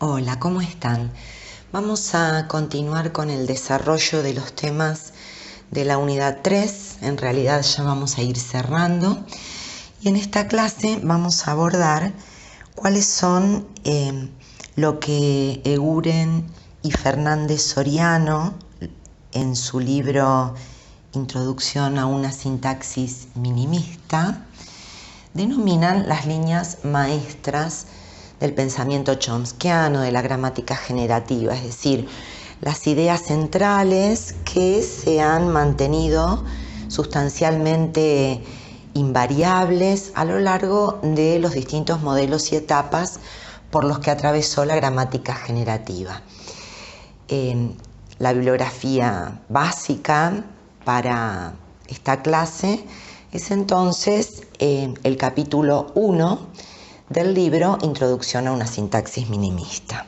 Hola, ¿cómo están? Vamos a continuar con el desarrollo de los temas de la unidad 3. En realidad ya vamos a ir cerrando. Y en esta clase vamos a abordar cuáles son lo que Eguren y Fernández Soriano, en su libro Introducción a una sintaxis minimista, denominan las líneas maestras del pensamiento chomskiano, de la gramática generativa, es decir, las ideas centrales que se han mantenido sustancialmente invariables a lo largo de los distintos modelos y etapas por los que atravesó la gramática generativa. La bibliografía básica para esta clase es entonces el capítulo 1 del libro Introducción a una sintaxis minimista.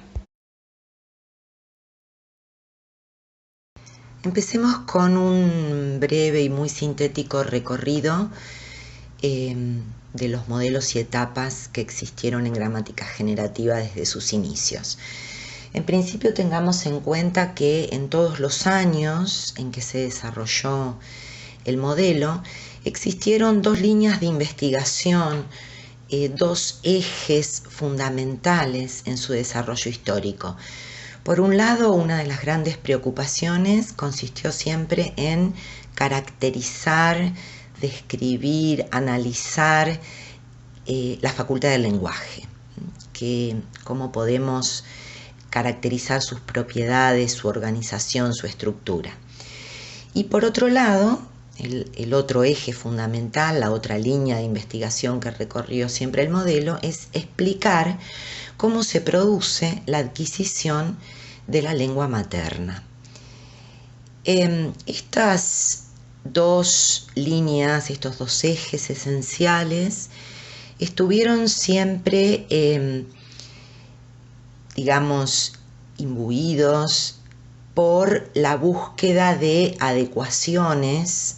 Empecemos con un breve y muy sintético recorrido de los modelos y etapas que existieron en gramática generativa desde sus inicios. En principio tengamos en cuenta que en todos los años en que se desarrolló el modelo existieron dos líneas de investigación, dos ejes fundamentales en su desarrollo histórico. Por un lado, una de las grandes preocupaciones consistió siempre en caracterizar, describir, analizar la facultad del lenguaje, cómo podemos caracterizar sus propiedades, su organización, su estructura. Y por otro lado, el otro eje fundamental, la otra línea de investigación que recorrió siempre el modelo, es explicar cómo se produce la adquisición de la lengua materna. Estas dos líneas, estos dos ejes esenciales, estuvieron siempre, imbuidos por la búsqueda de adecuaciones,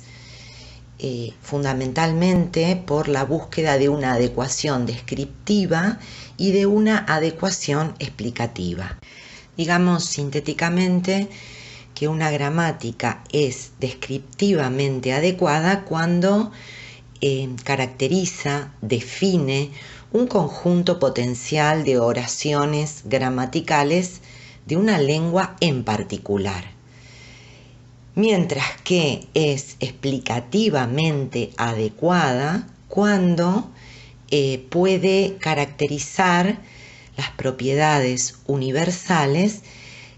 fundamentalmente por la búsqueda de una adecuación descriptiva y de una adecuación explicativa. Digamos sintéticamente que una gramática es descriptivamente adecuada cuando caracteriza, define un conjunto potencial de oraciones gramaticales de una lengua en particular, mientras que es explicativamente adecuada cuando puede caracterizar las propiedades universales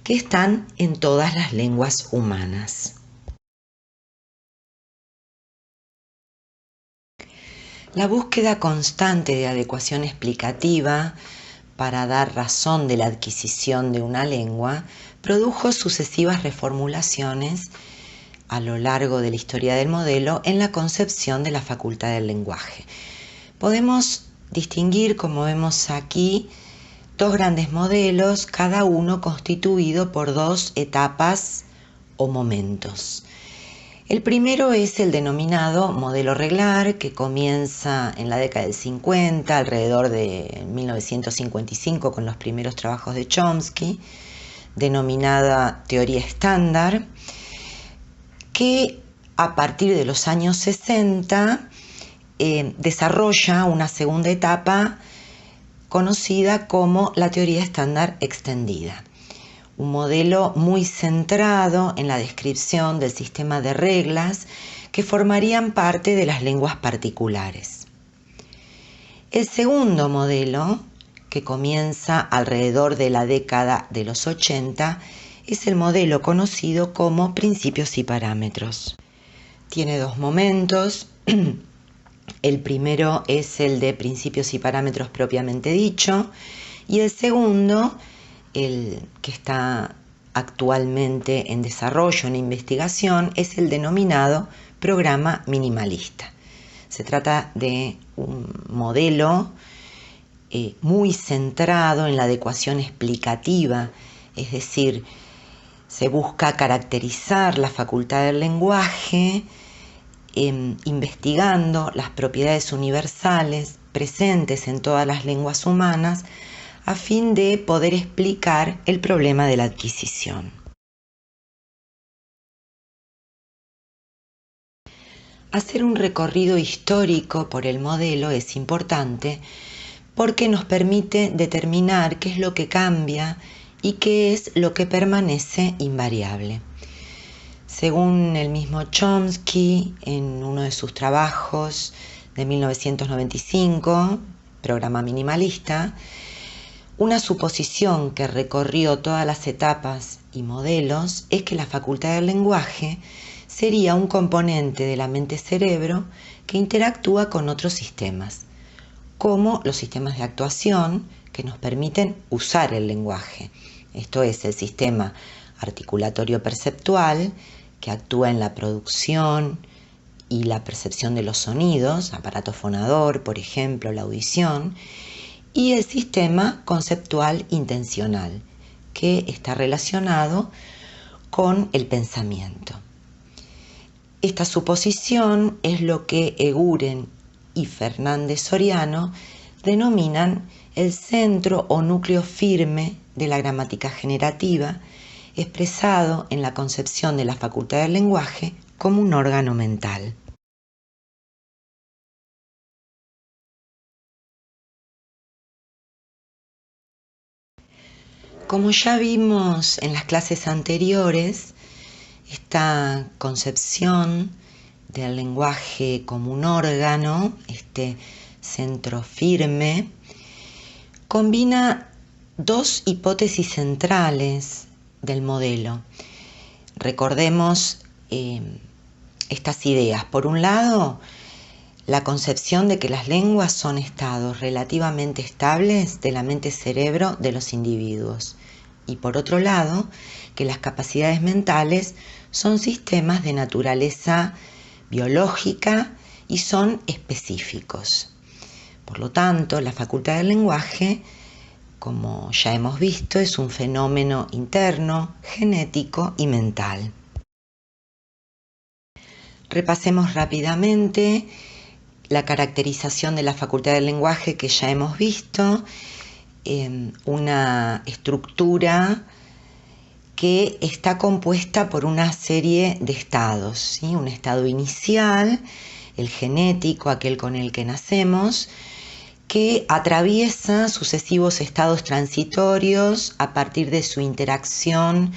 que están en todas las lenguas humanas. La búsqueda constante de adecuación explicativa para dar razón de la adquisición de una lengua produjo sucesivas reformulaciones a lo largo de la historia del modelo en la concepción de la facultad del lenguaje. Podemos distinguir, como vemos aquí, dos grandes modelos, cada uno constituido por dos etapas o momentos. El primero es el denominado modelo reglar, que comienza en la década del 50, alrededor de 1955, con los primeros trabajos de Chomsky, denominada teoría estándar, que a partir de los años 60 desarrolla una segunda etapa conocida como la teoría estándar extendida. Un modelo muy centrado en la descripción del sistema de reglas que formarían parte de las lenguas particulares. El segundo modelo, que comienza alrededor de la década de los 80, es el modelo conocido como principios y parámetros. Tiene dos momentos. El primero es el de principios y parámetros propiamente dicho, y el segundo, el que está actualmente en desarrollo, en investigación, es el denominado programa minimalista. Se trata de un modelo muy centrado en la adecuación explicativa, es decir, se busca caracterizar la facultad del lenguaje, investigando las propiedades universales presentes en todas las lenguas humanas a fin de poder explicar el problema de la adquisición. Hacer un recorrido histórico por el modelo es importante porque nos permite determinar qué es lo que cambia y qué es lo que permanece invariable. Según el mismo Chomsky, en uno de sus trabajos de 1995, Programa Minimalista, una suposición que recorrió todas las etapas y modelos es que la facultad del lenguaje sería un componente de la mente-cerebro que interactúa con otros sistemas, como los sistemas de actuación que nos permiten usar el lenguaje. Esto es el sistema articulatorio perceptual, que actúa en la producción y la percepción de los sonidos, aparato fonador, por ejemplo, la audición, y el sistema conceptual intencional, que está relacionado con el pensamiento. Esta suposición es lo que Eguren y Fernández Soriano denominan el centro o núcleo firme de la gramática generativa, expresado en la concepción de la facultad del lenguaje como un órgano mental. Como ya vimos en las clases anteriores, esta concepción del lenguaje como un órgano, este centro firme, combina dos hipótesis centrales del modelo. Recordemos estas ideas. Por un lado, la concepción de que las lenguas son estados relativamente estables de la mente-cerebro de los individuos. Y por otro lado, que las capacidades mentales son sistemas de naturaleza biológica y son específicos. Por lo tanto, la facultad del lenguaje, como ya hemos visto, es un fenómeno interno, genético y mental. Repasemos rápidamente la caracterización de la facultad del lenguaje que ya hemos visto, una estructura que está compuesta por una serie de estados, ¿sí? Un estado inicial, el genético, aquel con el que nacemos, que atraviesa sucesivos estados transitorios a partir de su interacción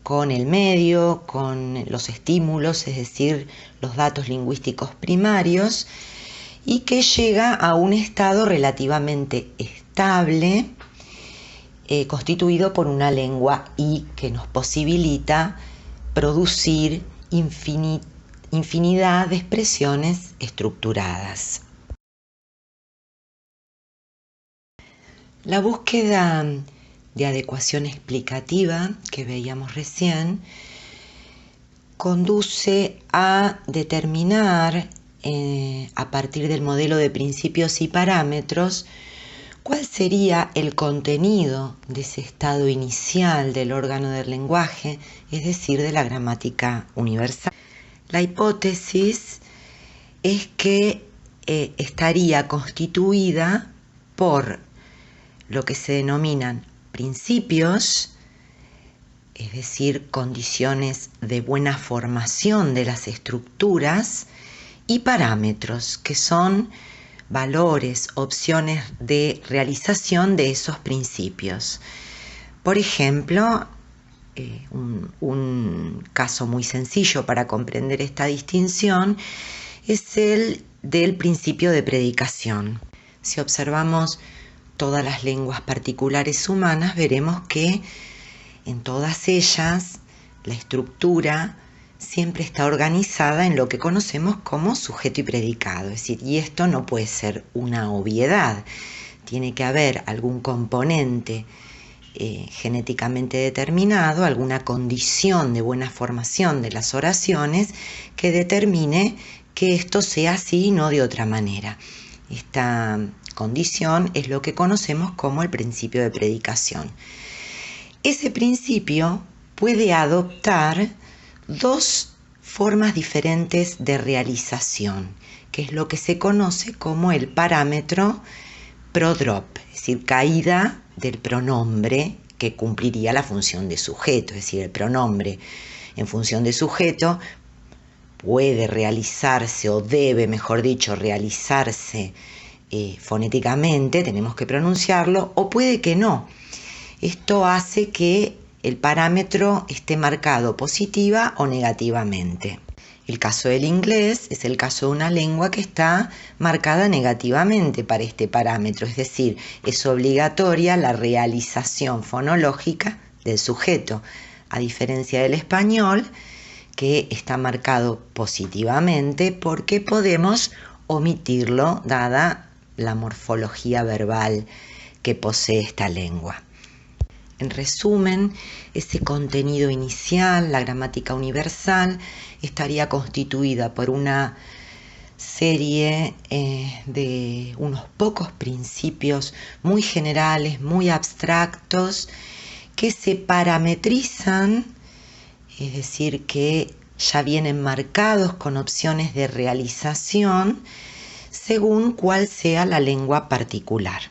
con el medio, con los estímulos, es decir, los datos lingüísticos primarios, y que llega a un estado relativamente estable, constituido por una lengua y que nos posibilita producir infinidad de expresiones estructuradas. La búsqueda de adecuación explicativa que veíamos recién conduce a determinar a partir del modelo de principios y parámetros cuál sería el contenido de ese estado inicial del órgano del lenguaje, es decir, de la gramática universal. La hipótesis es que estaría constituida por lo que se denominan principios, es decir, condiciones de buena formación de las estructuras, y parámetros, que son valores, opciones de realización de esos principios. Por ejemplo, un caso muy sencillo para comprender esta distinción es el del principio de predicación. Si observamos todas las lenguas particulares humanas, veremos que en todas ellas la estructura siempre está organizada en lo que conocemos como sujeto y predicado. Es decir, y esto no puede ser una obviedad. Tiene que haber algún componente genéticamente determinado, alguna condición de buena formación de las oraciones que determine que esto sea así y no de otra manera. Esta condición es lo que conocemos como el principio de predicación. Ese principio puede adoptar dos formas diferentes de realización, que es lo que se conoce como el parámetro prodrop, es decir, caída del pronombre que cumpliría la función de sujeto, es decir, el pronombre en función de sujeto puede realizarse o debe, mejor dicho, realizarse fonéticamente, tenemos que pronunciarlo, o puede que no. Esto hace que el parámetro esté marcado positiva o negativamente. El caso del inglés es el caso de una lengua que está marcada negativamente para este parámetro, es decir, es obligatoria la realización fonológica del sujeto, a diferencia del español, que está marcado positivamente porque podemos omitirlo dada la morfología verbal que posee esta lengua. En resumen, ese contenido inicial, la gramática universal, estaría constituida por una serie de unos pocos principios muy generales, muy abstractos, que se parametrizan, es decir, que ya vienen marcados con opciones de realización según cuál sea la lengua particular.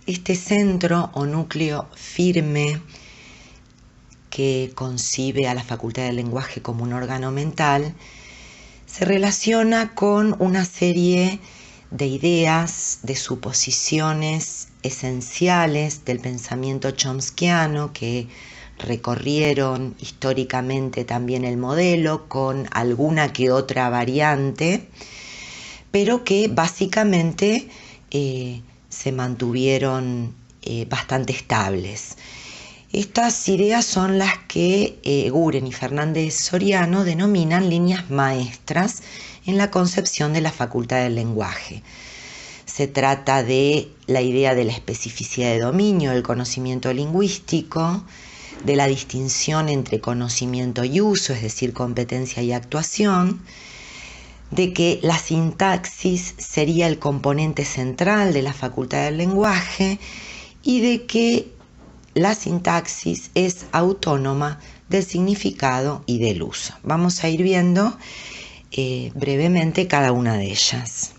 Este centro o núcleo firme que concibe a la Facultad del Lenguaje como un órgano mental se relaciona con una serie de ideas, de suposiciones esenciales del pensamiento chomskiano que recorrieron históricamente también el modelo con alguna que otra variante, pero que básicamente se mantuvieron bastante estables. Estas ideas son las que Eguren y Fernández Soriano denominan líneas maestras en la concepción de la facultad del lenguaje. Se trata de la idea de la especificidad de dominio del conocimiento lingüístico, de la distinción entre conocimiento y uso, es decir, competencia y actuación, de que la sintaxis sería el componente central de la facultad del lenguaje y de que la sintaxis es autónoma del significado y del uso. Vamos a ir viendo brevemente cada una de ellas.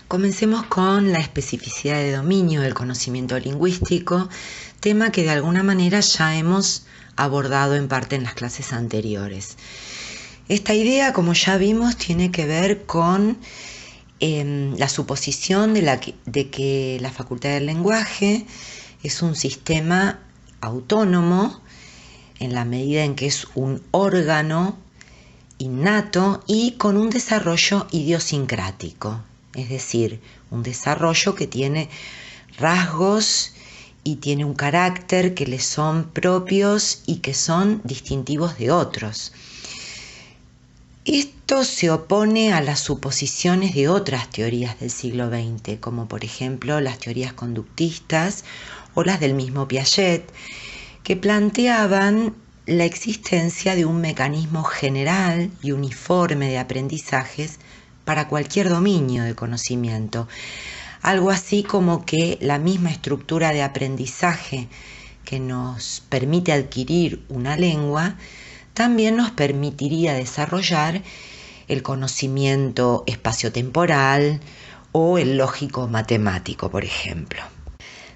Comencemos con la especificidad de dominio del conocimiento lingüístico, tema que de alguna manera ya hemos abordado en parte en las clases anteriores. Esta idea, como ya vimos, tiene que ver con la suposición de que la facultad del lenguaje es un sistema autónomo en la medida en que es un órgano innato y con un desarrollo idiosincrático, es decir, un desarrollo que tiene rasgos y tiene un carácter que le son propios y que son distintivos de otros. Esto se opone a las suposiciones de otras teorías del siglo XX, como por ejemplo las teorías conductistas o las del mismo Piaget, que planteaban la existencia de un mecanismo general y uniforme de aprendizajes para cualquier dominio de conocimiento, algo así como que la misma estructura de aprendizaje que nos permite adquirir una lengua también nos permitiría desarrollar el conocimiento espaciotemporal o el lógico matemático, por ejemplo.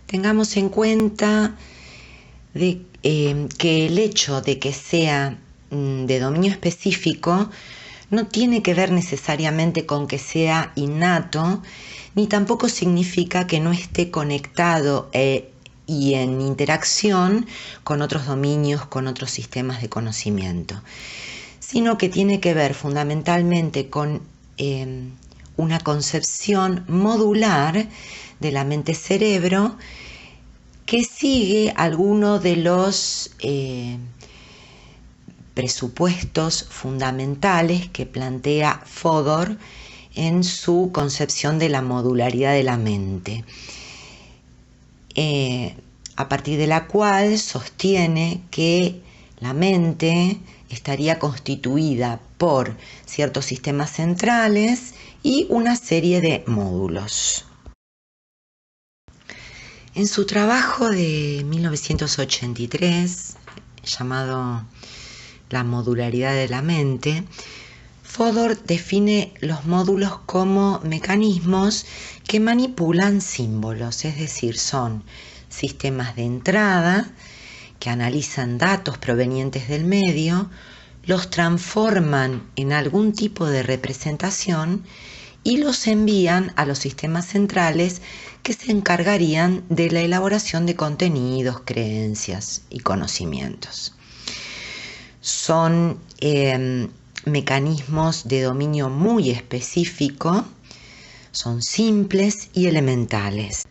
Tengamos en cuenta que el hecho de que sea de dominio específico no tiene que ver necesariamente con que sea innato, ni tampoco significa que no esté conectado y en interacción con otros dominios, con otros sistemas de conocimiento, sino que tiene que ver fundamentalmente con una concepción modular de la mente-cerebro que sigue alguno de los presupuestos fundamentales que plantea Fodor en su concepción de la modularidad de la mente, a partir de la cual sostiene que la mente estaría constituida por ciertos sistemas centrales y una serie de módulos. En su trabajo de 1983, llamado la modularidad de la mente, Fodor define los módulos como mecanismos que manipulan símbolos, es decir, son sistemas de entrada que analizan datos provenientes del medio, los transforman en algún tipo de representación y los envían a los sistemas centrales que se encargarían de la elaboración de contenidos, creencias y conocimientos. Son mecanismos de dominio muy específico, son simples y elementales.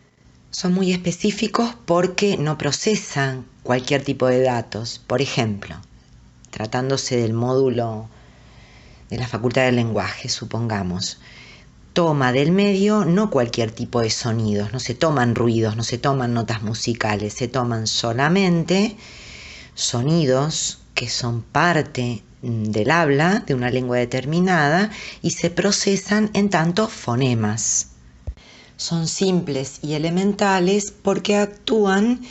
Son muy específicos porque no procesan cualquier tipo de datos. Por ejemplo, tratándose del módulo de la Facultad del Lenguaje, supongamos, toma del medio no cualquier tipo de sonidos, no se toman ruidos, no se toman notas musicales, se toman solamente sonidos que son parte del habla de una lengua determinada y se procesan en tanto fonemas. Son simples y elementales porque actúan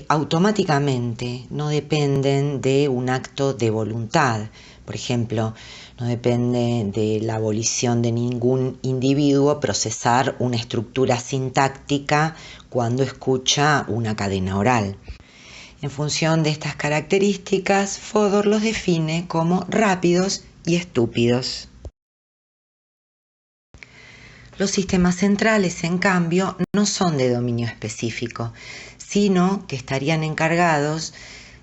automáticamente, no dependen de un acto de voluntad. Por ejemplo, no depende de la volición de ningún individuo procesar una estructura sintáctica cuando escucha una cadena oral. En función de estas características, Fodor los define como rápidos y estúpidos. Los sistemas centrales, en cambio, no son de dominio específico, sino que estarían encargados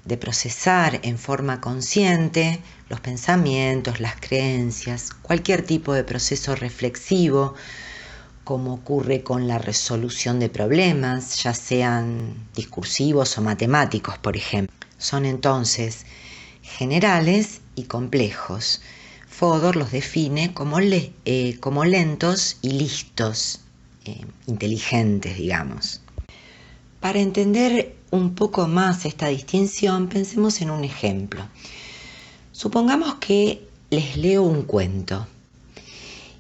de procesar en forma consciente los pensamientos, las creencias, cualquier tipo de proceso reflexivo, como ocurre con la resolución de problemas, ya sean discursivos o matemáticos, por ejemplo. Son entonces generales y complejos. Fodor los define como lentos y listos, inteligentes, digamos. Para entender un poco más esta distinción, pensemos en un ejemplo. Supongamos que les leo un cuento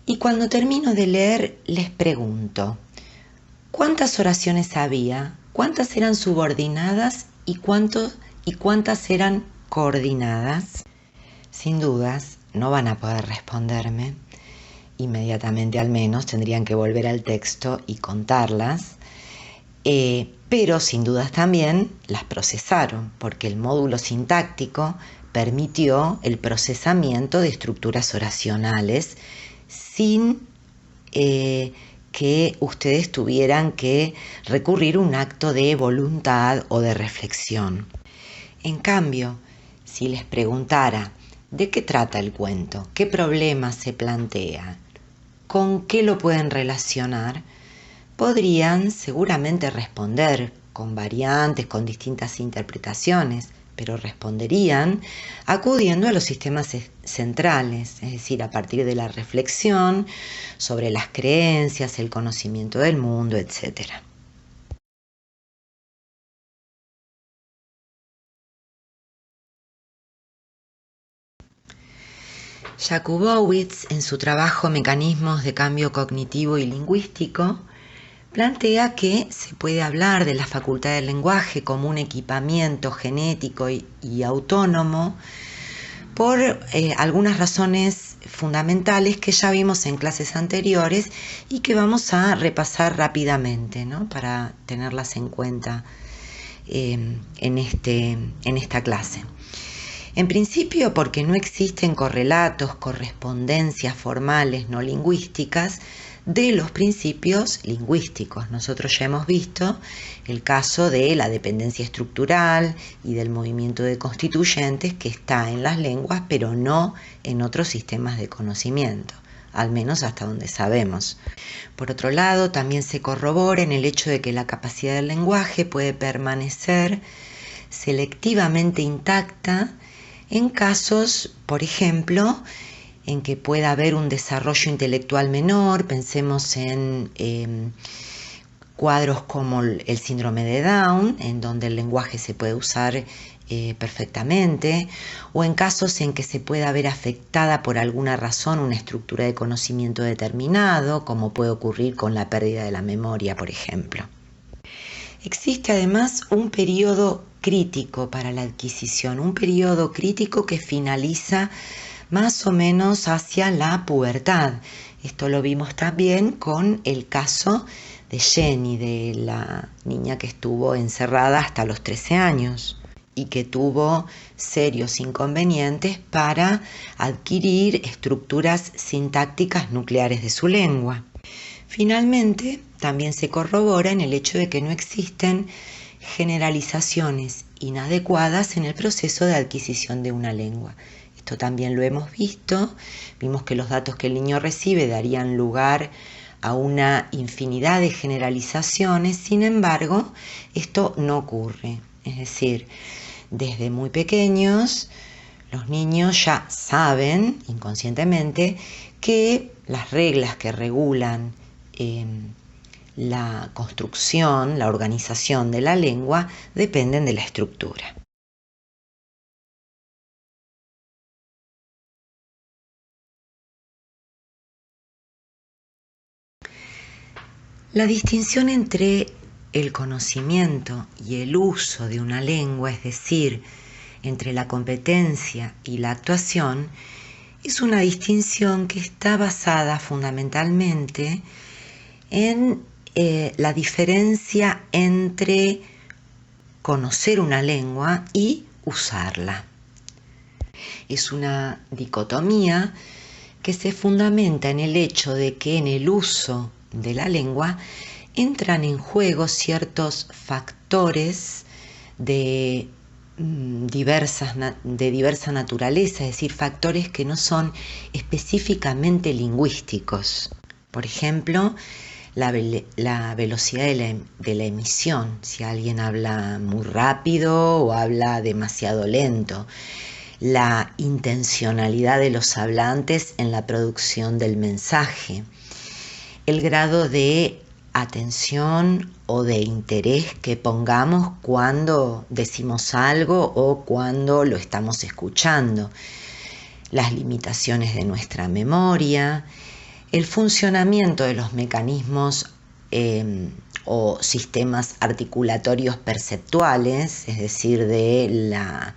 y cuando termino de leer les pregunto, ¿cuántas oraciones había? ¿Cuántas eran subordinadas y cuántas eran coordinadas? Sin dudas, no van a poder responderme. Inmediatamente al menos tendrían que volver al texto y contarlas. Pero sin dudas también las procesaron, porque el módulo sintáctico permitió el procesamiento de estructuras oracionales sin que ustedes tuvieran que recurrir a un acto de voluntad o de reflexión. En cambio, si les preguntara ¿de qué trata el cuento? ¿Qué problema se plantea? ¿Con qué lo pueden relacionar? Podrían seguramente responder con variantes, con distintas interpretaciones, pero responderían acudiendo a los sistemas centrales, es decir, a partir de la reflexión sobre las creencias, el conocimiento del mundo, etc. Jakubowicz, en su trabajo Mecanismos de Cambio Cognitivo y Lingüístico, plantea que se puede hablar de la facultad del lenguaje como un equipamiento genético y autónomo por algunas razones fundamentales que ya vimos en clases anteriores y que vamos a repasar rápidamente, ¿no? Para tenerlas en cuenta en esta clase. En principio, porque no existen correlatos, correspondencias formales no lingüísticas de los principios lingüísticos. Nosotros ya hemos visto el caso de la dependencia estructural y del movimiento de constituyentes que está en las lenguas, pero no en otros sistemas de conocimiento, al menos hasta donde sabemos. Por otro lado, también se corrobora en el hecho de que la capacidad del lenguaje puede permanecer selectivamente intacta en casos, por ejemplo, en que pueda haber un desarrollo intelectual menor. Pensemos en cuadros como el síndrome de Down, en donde el lenguaje se puede usar perfectamente, o en casos en que se pueda ver afectada por alguna razón una estructura de conocimiento determinado, como puede ocurrir con la pérdida de la memoria, por ejemplo. Existe además un periodo crítico para la adquisición, un periodo crítico que finaliza más o menos hacia la pubertad. Esto lo vimos también con el caso de Jenny, de la niña que estuvo encerrada hasta los 13 años y que tuvo serios inconvenientes para adquirir estructuras sintácticas nucleares de su lengua. Finalmente, también se corrobora en el hecho de que no existen generalizaciones inadecuadas en el proceso de adquisición de una lengua. Esto también lo hemos visto, vimos que los datos que el niño recibe darían lugar a una infinidad de generalizaciones, sin embargo, esto no ocurre. Es decir, desde muy pequeños, los niños ya saben inconscientemente que las reglas que regulan la construcción, la organización de la lengua, dependen de la estructura. La distinción entre el conocimiento y el uso de una lengua, es decir, entre la competencia y la actuación, es una distinción que está basada fundamentalmente en la diferencia entre conocer una lengua y usarla. Es una dicotomía que se fundamenta en el hecho de que en el uso de la lengua entran en juego ciertos factores de diversa naturaleza, es decir, factores que no son específicamente lingüísticos. Por ejemplo, la velocidad de la emisión, si alguien habla muy rápido o habla demasiado lento, la intencionalidad de los hablantes en la producción del mensaje, el grado de atención o de interés que pongamos cuando decimos algo o cuando lo estamos escuchando, las limitaciones de nuestra memoria, el funcionamiento de los mecanismos o sistemas articulatorios perceptuales, es decir, de la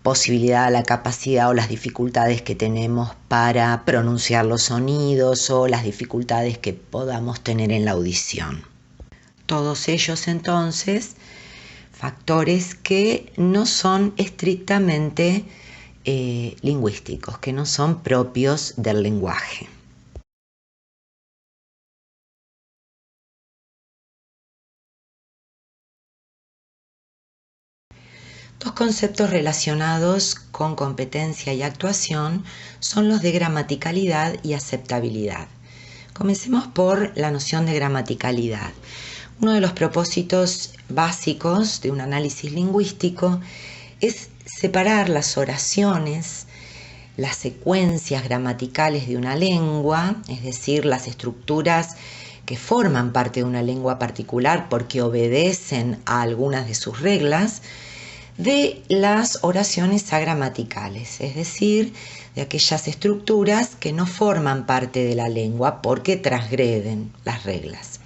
posibilidad, la capacidad o las dificultades que tenemos para pronunciar los sonidos o las dificultades que podamos tener en la audición. Todos ellos entonces factores que no son estrictamente lingüísticos, que no son propios del lenguaje. Dos conceptos relacionados con competencia y actuación son los de gramaticalidad y aceptabilidad. Comencemos por la noción de gramaticalidad. Uno de los propósitos básicos de un análisis lingüístico es separar las oraciones, las secuencias gramaticales de una lengua, es decir, las estructuras que forman parte de una lengua particular porque obedecen a algunas de sus reglas, de las oraciones agramaticales, es decir, de aquellas estructuras que no forman parte de la lengua porque transgreden las reglas.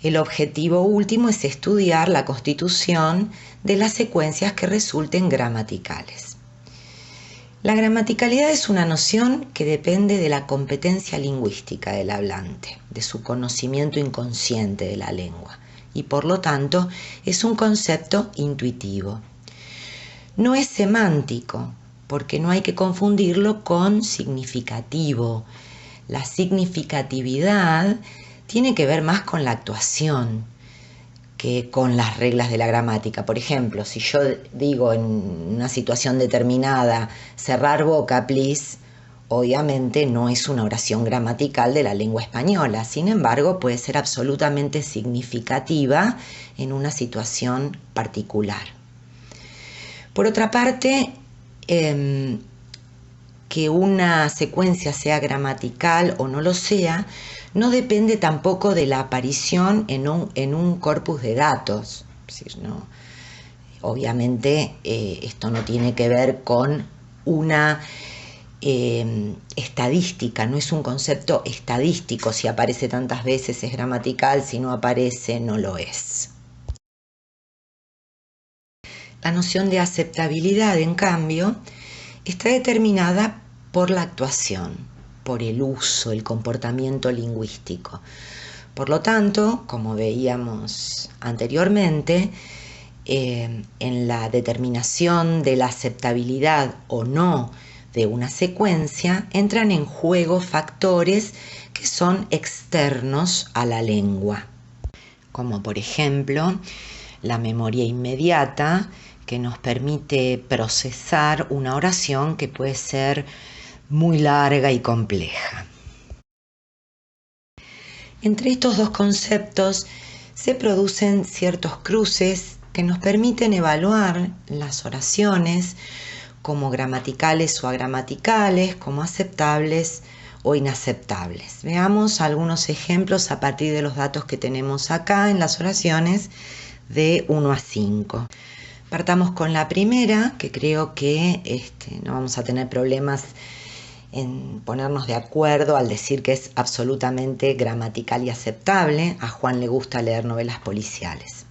El objetivo último es estudiar la constitución de las secuencias que resulten gramaticales. La gramaticalidad es una noción que depende de la competencia lingüística del hablante, de su conocimiento inconsciente de la lengua, y por lo tanto es un concepto intuitivo. No es semántico, porque no hay que confundirlo con significativo. La significatividad tiene que ver más con la actuación que con las reglas de la gramática. Por ejemplo, si yo digo en una situación determinada, cerrar boca, please, obviamente no es una oración gramatical de la lengua española. Sin embargo, puede ser absolutamente significativa en una situación particular. Por otra parte, que una secuencia sea gramatical o no lo sea, no depende tampoco de la aparición en un corpus de datos. Es decir, no, obviamente esto no tiene que ver con una estadística, no es un concepto estadístico, si aparece tantas veces es gramatical, si no aparece no lo es. La noción de aceptabilidad, en cambio, está determinada por la actuación, por el uso, el comportamiento lingüístico. Por lo tanto, como veíamos anteriormente, en la determinación de la aceptabilidad o no de una secuencia entran en juego factores que son externos a la lengua, como por ejemplo la memoria inmediata, que nos permite procesar una oración que puede ser muy larga y compleja. Entre estos dos conceptos se producen ciertos cruces que nos permiten evaluar las oraciones como gramaticales o agramaticales, como aceptables o inaceptables. Veamos algunos ejemplos a partir de los datos que tenemos acá en las oraciones de 1 a 5. Partamos con la primera, que creo que no vamos a tener problemas en ponernos de acuerdo al decir que es absolutamente gramatical y aceptable. A Juan le gusta leer novelas policiales.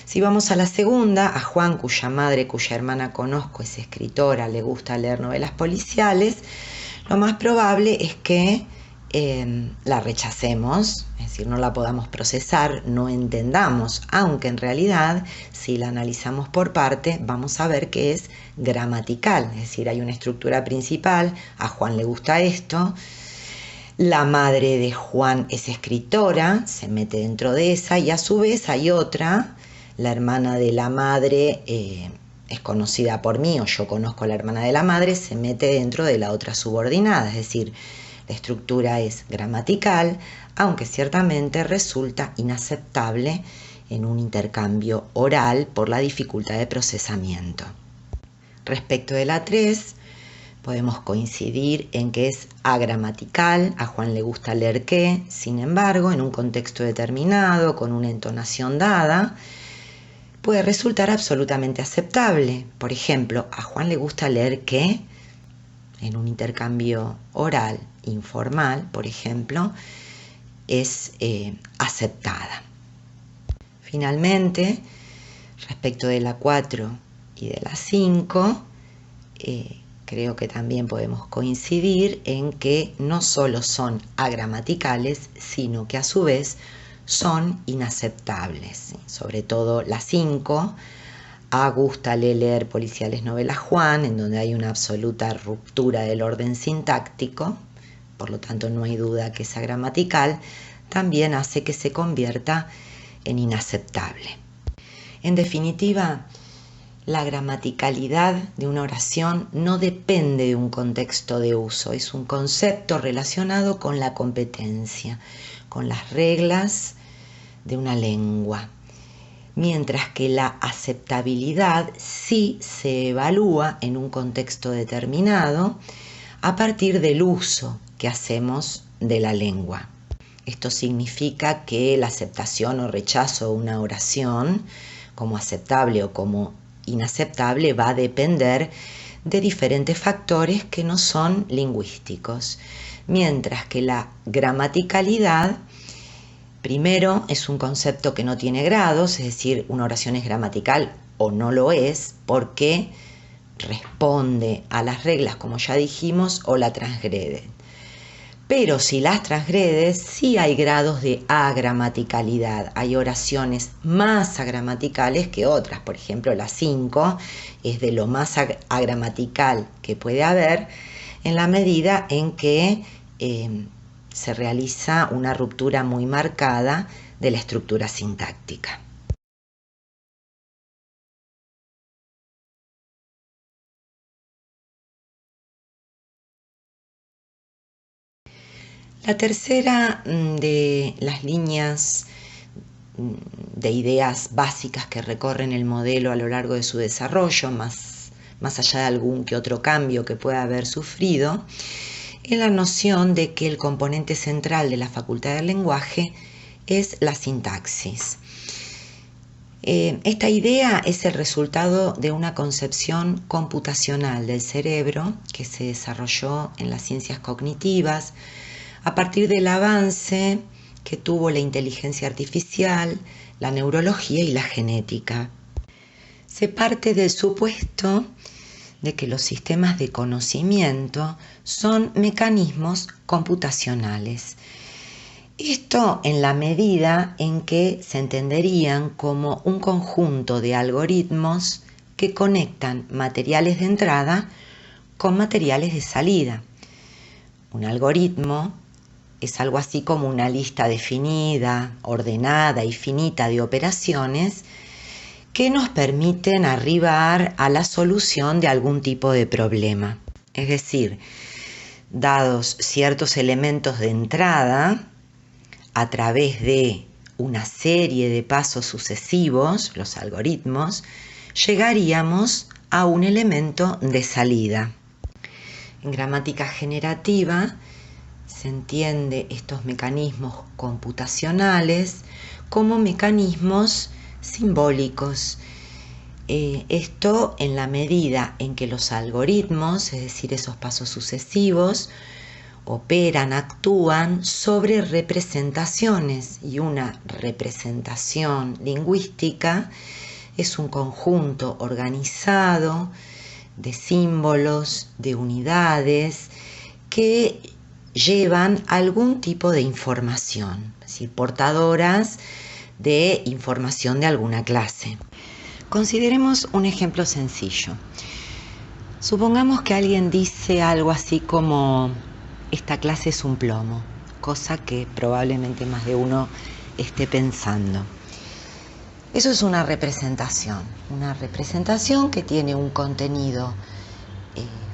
Si vamos a la segunda, a Juan, cuya madre, cuya hermana conozco, es escritora, le gusta leer novelas policiales, lo más probable es que la rechacemos, es decir, no la podamos procesar, no entendamos, aunque en realidad, si la analizamos por parte, vamos a ver que es gramatical, es decir, hay una estructura principal, a Juan le gusta esto, la madre de Juan es escritora, se mete dentro de esa, y a su vez hay otra, la hermana de la madre es conocida por mí, o yo conozco a la hermana de la madre, se mete dentro de la otra subordinada, es decir, la estructura es gramatical, aunque ciertamente resulta inaceptable en un intercambio oral por la dificultad de procesamiento. Respecto de la 3, podemos coincidir en que es agramatical, a Juan le gusta leer qué, sin embargo, en un contexto determinado, con una entonación dada, puede resultar absolutamente aceptable. Por ejemplo, a Juan le gusta leer qué, en un intercambio oral, informal, por ejemplo, es aceptada. Finalmente, respecto de la 4 y de la 5, creo que también podemos coincidir en que no solo son agramaticales, sino que a su vez son inaceptables. Sobre todo la 5, a gusta leer policiales novelas Juan, en donde hay una absoluta ruptura del orden sintáctico, por lo tanto no hay duda que es gramatical, también hace que se convierta en inaceptable. En definitiva, la gramaticalidad de una oración no depende de un contexto de uso, es un concepto relacionado con la competencia, con las reglas de una lengua, mientras que la aceptabilidad sí se evalúa en un contexto determinado a partir del uso que hacemos de la lengua. Esto significa que la aceptación o rechazo de una oración como aceptable o como inaceptable va a depender de diferentes factores que no son lingüísticos, mientras que la gramaticalidad, primero, es un concepto que no tiene grados, es decir, una oración es gramatical o no lo es, porque responde a las reglas, como ya dijimos, o la transgrede. Pero si las transgredes, sí hay grados de agramaticalidad. Hay oraciones más agramaticales que otras. Por ejemplo, la 5 es de lo más agramatical que puede haber en la medida en que se realiza una ruptura muy marcada de la estructura sintáctica. La tercera de las líneas de ideas básicas que recorren el modelo a lo largo de su desarrollo, más allá de algún que otro cambio que pueda haber sufrido, es la noción de que el componente central de la facultad del lenguaje es la sintaxis. Esta idea es el resultado de una concepción computacional del cerebro que se desarrolló en las ciencias cognitivas a partir del avance que tuvo la inteligencia artificial, la neurología y la genética. se parte del supuesto de que los sistemas de conocimiento son mecanismos computacionales. Esto en la medida en que se entenderían como un conjunto de algoritmos que conectan materiales de entrada con materiales de salida. Un algoritmo es algo así como una lista definida, ordenada y finita de operaciones que nos permiten arribar a la solución de algún tipo de problema. Es decir, dados ciertos elementos de entrada, a través de una serie de pasos sucesivos, los algoritmos, llegaríamos a un elemento de salida. En gramática generativa se entiende estos mecanismos computacionales como mecanismos simbólicos. Esto en la medida en que los algoritmos, es decir, esos pasos sucesivos, operan, actúan sobre representaciones, y una representación lingüística es un conjunto organizado de símbolos, de unidades que llevan algún tipo de información, es decir, portadoras de información de alguna clase. Consideremos un ejemplo sencillo. Supongamos que alguien dice algo así como: esta clase es un plomo, cosa que probablemente más de uno esté pensando. Eso es una representación que tiene un contenido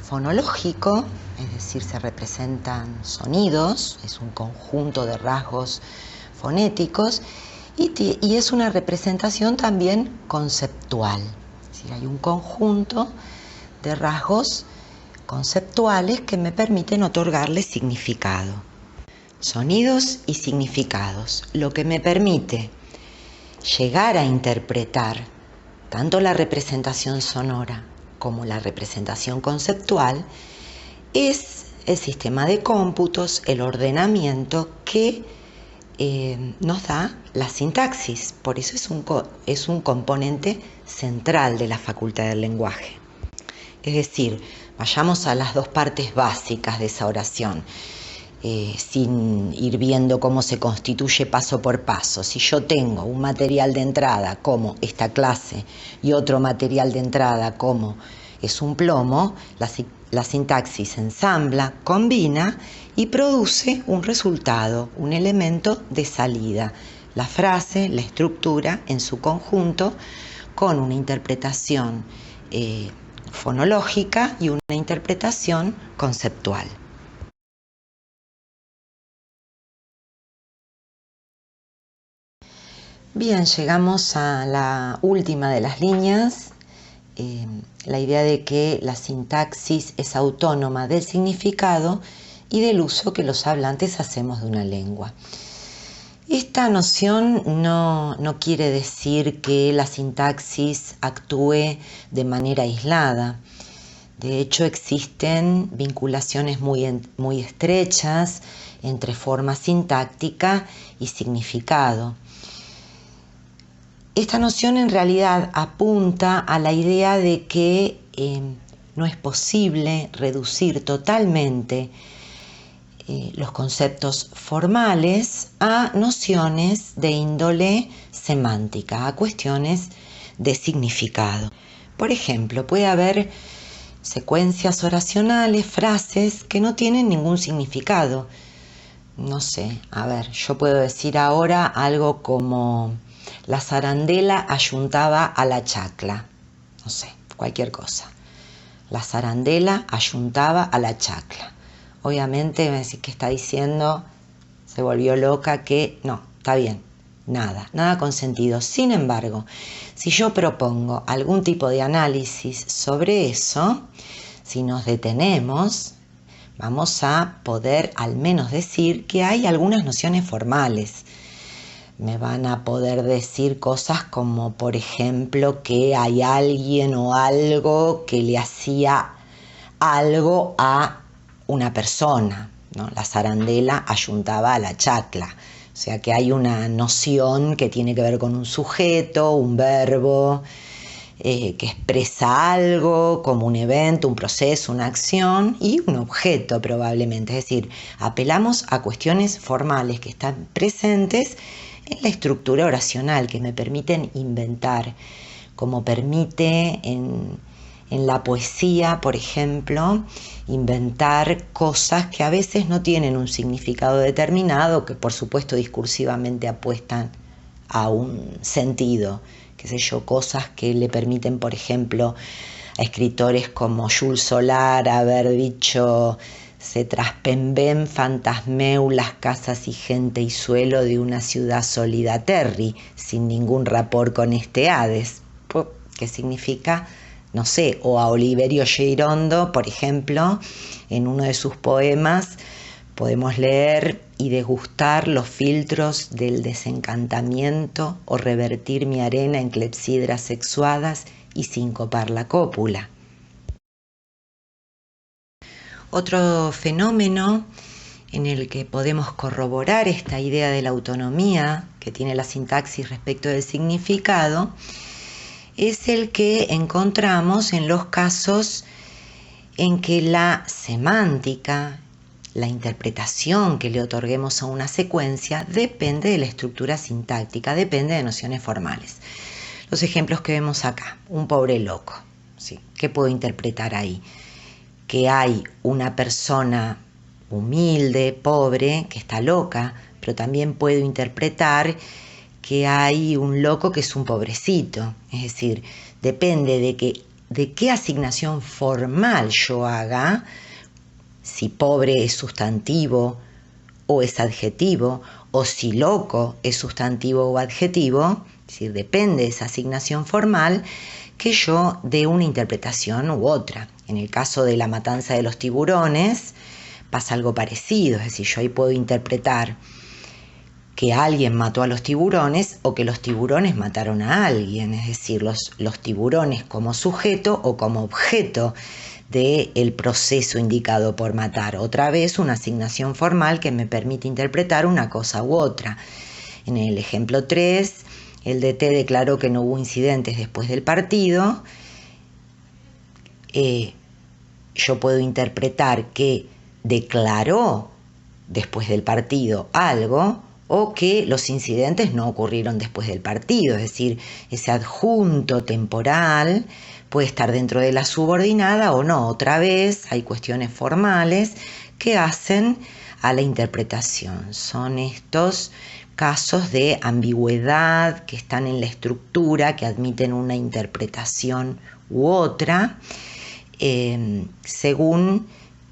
fonológico, es decir, se representan sonidos, es un conjunto de rasgos fonéticos, y es una representación también conceptual, es decir, hay un conjunto de rasgos conceptuales que me permiten otorgarle significado. Sonidos y significados, lo que me permite llegar a interpretar tanto la representación sonora como la representación conceptual, es el sistema de cómputos, el ordenamiento que nos da la sintaxis. Por eso es un componente central de la facultad del lenguaje. Es decir, vayamos a las dos partes básicas de esa oración, sin ir viendo cómo se constituye paso por paso. Si yo tengo un material de entrada como esta clase y otro material de entrada como es un plomo, la sintaxis se ensambla, combina y produce un resultado, un elemento de salida. La frase, la estructura en su conjunto, con una interpretación fonológica y una interpretación conceptual. Bien, llegamos a la última de las líneas, la idea de que la sintaxis es autónoma del significado y del uso que los hablantes hacemos de una lengua. Esta noción no quiere decir que la sintaxis actúe de manera aislada. De hecho, existen vinculaciones muy estrechas entre forma sintáctica y significado. Esta noción en realidad apunta a la idea de que no es posible reducir totalmente los conceptos formales a nociones de índole semántica, a cuestiones de significado. Por ejemplo, puede haber secuencias oracionales, frases que no tienen ningún significado. No sé, a ver, yo puedo decir ahora algo como: la zarandela ayuntaba a la chacla. No sé, cualquier cosa. La zarandela ayuntaba a la chacla. Obviamente me decís que está diciendo, se volvió loca, que no, está bien, nada con sentido. Sin embargo, si yo propongo algún tipo de análisis sobre eso, si nos detenemos, vamos a poder al menos decir que hay algunas nociones formales. Me van a poder decir cosas como, por ejemplo, que hay alguien o algo que le hacía algo a una persona, ¿no? La zarandela ayuntaba a la chacla. O sea que hay una noción que tiene que ver con un sujeto, un verbo, que expresa algo, como un evento, un proceso, una acción y un objeto probablemente. Es decir, apelamos a cuestiones formales que están presentes en la estructura oracional, que me permiten inventar, como permite en la poesía, por ejemplo, inventar cosas que a veces no tienen un significado determinado, que por supuesto discursivamente apuestan a un sentido, qué sé yo, cosas que le permiten, por ejemplo, a escritores como Jules Solar haber dicho: se traspemben fantasmeu las casas y gente y suelo de una ciudad sólida terri, sin ningún rapport con este Hades, que significa, no sé, o a Oliverio Girondo, por ejemplo, en uno de sus poemas podemos leer: y degustar los filtros del desencantamiento o revertir mi arena en clepsidras sexuadas y sincopar la cópula. Otro fenómeno en el que podemos corroborar esta idea de la autonomía que tiene la sintaxis respecto del significado es el que encontramos en los casos en que la semántica, la interpretación que le otorguemos a una secuencia depende de la estructura sintáctica, depende de nociones formales. Los ejemplos que vemos acá: un pobre loco, ¿sí? ¿Qué puedo interpretar ahí? Que hay una persona humilde, pobre, que está loca, pero también puedo interpretar que hay un loco que es un pobrecito. Es decir, depende de qué asignación formal yo haga, si pobre es sustantivo o es adjetivo, o si loco es sustantivo o adjetivo. Es decir, depende de esa asignación formal que yo dé una interpretación u otra. En el caso de la matanza de los tiburones pasa algo parecido, es decir, yo ahí puedo interpretar que alguien mató a los tiburones o que los tiburones mataron a alguien, es decir, los tiburones como sujeto o como objeto del proceso indicado por matar. Otra vez una asignación formal que me permite interpretar una cosa u otra. En el ejemplo 3, el DT declaró que no hubo incidentes después del partido. Yo puedo interpretar que declaró después del partido algo, o que los incidentes no ocurrieron después del partido. Es decir, ese adjunto temporal puede estar dentro de la subordinada o no. Otra vez hay cuestiones formales que hacen a la interpretación. Son estos casos de ambigüedad que están en la estructura, que admiten una interpretación u otra, según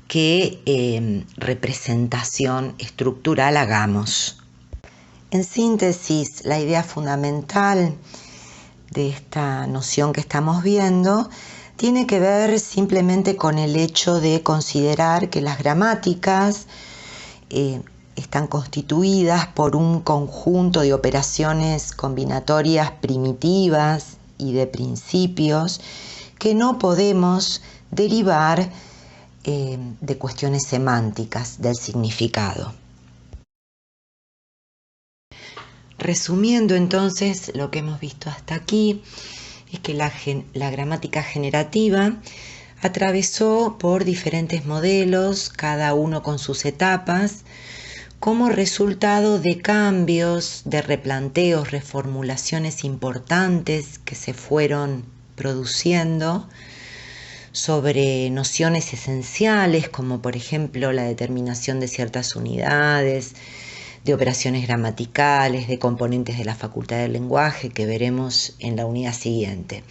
qué representación estructural hagamos. En síntesis, la idea fundamental de esta noción que estamos viendo tiene que ver simplemente con el hecho de considerar que las gramáticas están constituidas por un conjunto de operaciones combinatorias primitivas y de principios que no podemos derivar de cuestiones semánticas del significado. Resumiendo entonces lo que hemos visto hasta aquí, es que la gramática generativa atravesó por diferentes modelos, cada uno con sus etapas, como resultado de cambios, de replanteos, reformulaciones importantes que se fueron produciendo sobre nociones esenciales, como por ejemplo la determinación de ciertas unidades, de operaciones gramaticales, de componentes de la facultad del lenguaje, que veremos en la unidad siguiente.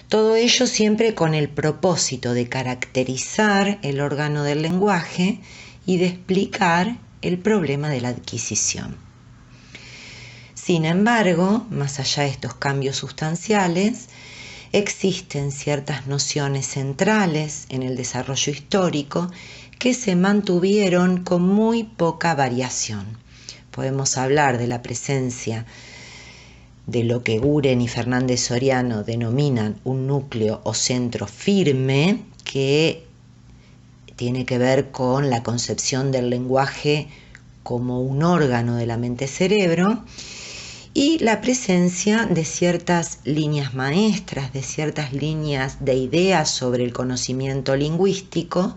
Todo ello siempre con el propósito de caracterizar el órgano del lenguaje y de explicar el problema de la adquisición. Sin embargo, más allá de estos cambios sustanciales, existen ciertas nociones centrales en el desarrollo histórico que se mantuvieron con muy poca variación. Podemos hablar de la presencia de lo que Guren y Fernández Soriano denominan un núcleo o centro firme, que tiene que ver con la concepción del lenguaje como un órgano de la mente-cerebro, y la presencia de ciertas líneas maestras, de ciertas líneas de ideas sobre el conocimiento lingüístico,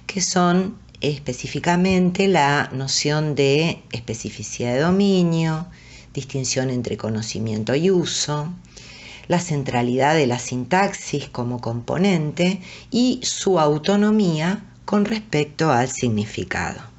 que son específicamente la noción de especificidad de dominio, distinción entre conocimiento y uso, la centralidad de la sintaxis como componente y su autonomía con respecto al significado.